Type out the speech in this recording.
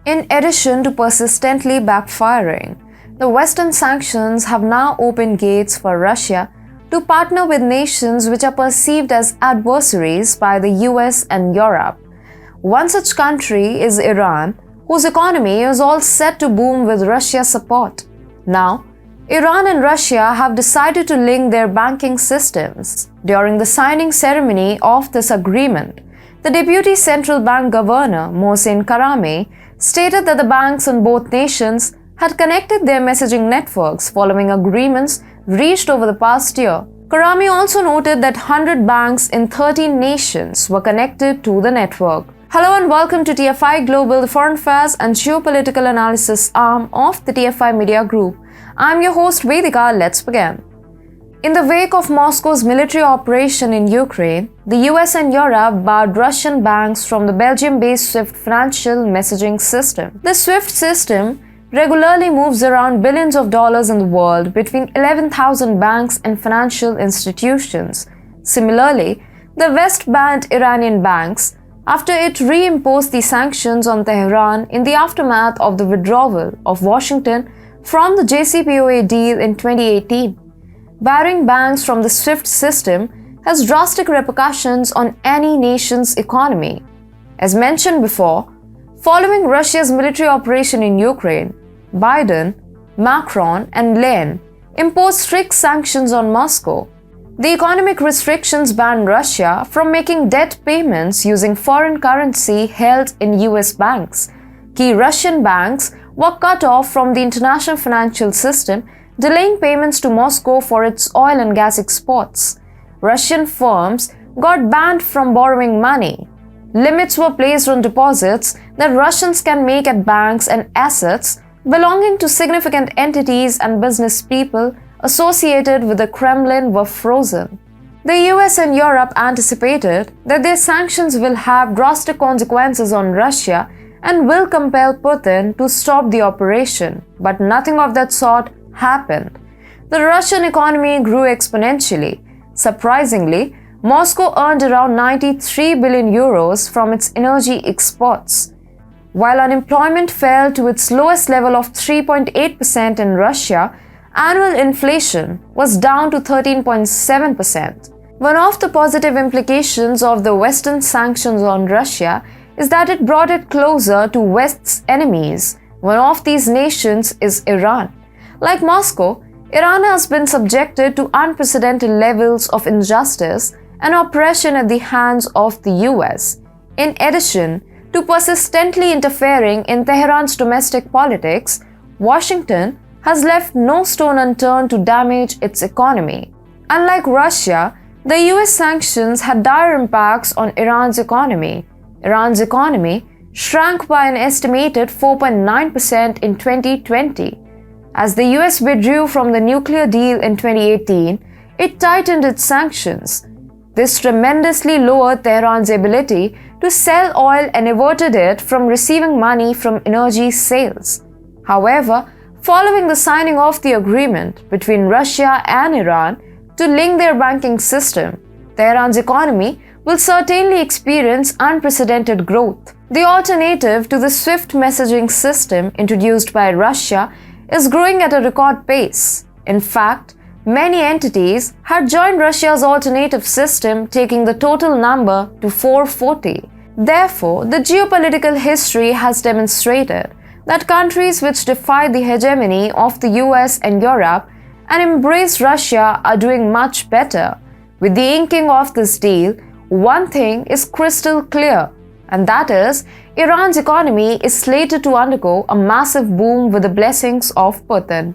In addition to persistently backfiring, the Western sanctions have now opened gates for Russia to partner with nations which are perceived as adversaries by the US and Europe. One such country is Iran, whose economy is all set to boom with Russia's support. Now, Iran and Russia have decided to link their banking systems. During the signing ceremony of this agreement, the Deputy Central Bank Governor, Mohsen Karami, stated that the banks in both nations had connected their messaging networks following agreements reached over the past year. Karami also noted that 100 banks in 13 nations were connected to the network. Hello and welcome to TFIGlobal, the foreign affairs and geopolitical analysis arm of the TFI Media Group. I'm your host Vedika. Let's begin. In the wake of Moscow's military operation in Ukraine, the US and Europe barred Russian banks from the Belgium-based SWIFT financial messaging system. The SWIFT system regularly moves around billions of dollars in the world between 11,000 banks and financial institutions. Similarly, the West banned Iranian banks after it reimposed the sanctions on Tehran in the aftermath of the withdrawal of Washington from the JCPOA deal in 2018. Barring banks from the SWIFT system has drastic repercussions on any nation's economy. As mentioned before, following Russia's military operation in Ukraine, Biden, Macron, and Lenin imposed strict sanctions on Moscow. The economic restrictions banned Russia from making debt payments using foreign currency held in US banks. Key Russian banks were cut off from the international financial system, delaying payments to Moscow for its oil and gas exports. Russian firms got banned from borrowing money. Limits were placed on deposits that Russians can make at banks, and assets belonging to significant entities and business people associated with the Kremlin were frozen. The US and Europe anticipated that their sanctions will have drastic consequences on Russia and will compel Putin to stop the operation, but nothing of that sort happened. The Russian economy grew exponentially. Surprisingly, Moscow earned around 93 billion euros from its energy exports. While unemployment fell to its lowest level of 3.8% in Russia, annual inflation was down to 13.7%. One of the positive implications of the Western sanctions on Russia is that it brought it closer to West's enemies. One of these nations is Iran. Like Moscow, Iran has been subjected to unprecedented levels of injustice and oppression at the hands of the US. In addition to persistently interfering in Tehran's domestic politics, Washington has left no stone unturned to damage its economy. Unlike Russia, the US sanctions had dire impacts on Iran's economy. Iran's economy shrank by an estimated 4.9% in 2020. As the US withdrew from the nuclear deal in 2018, it tightened its sanctions. This tremendously lowered Tehran's ability to sell oil and averted it from receiving money from energy sales. However, following the signing of the agreement between Russia and Iran to link their banking system, Tehran's economy will certainly experience unprecedented growth. The alternative to the SWIFT messaging system introduced by Russia is growing at a record pace. In fact, many entities had joined Russia's alternative system, taking the total number to 440. Therefore, the geopolitical history has demonstrated that countries which defy the hegemony of the US and Europe and embrace Russia are doing much better. With the inking of this deal, one thing is crystal clear, and that is Iran's economy is slated to undergo a massive boom with the blessings of Putin.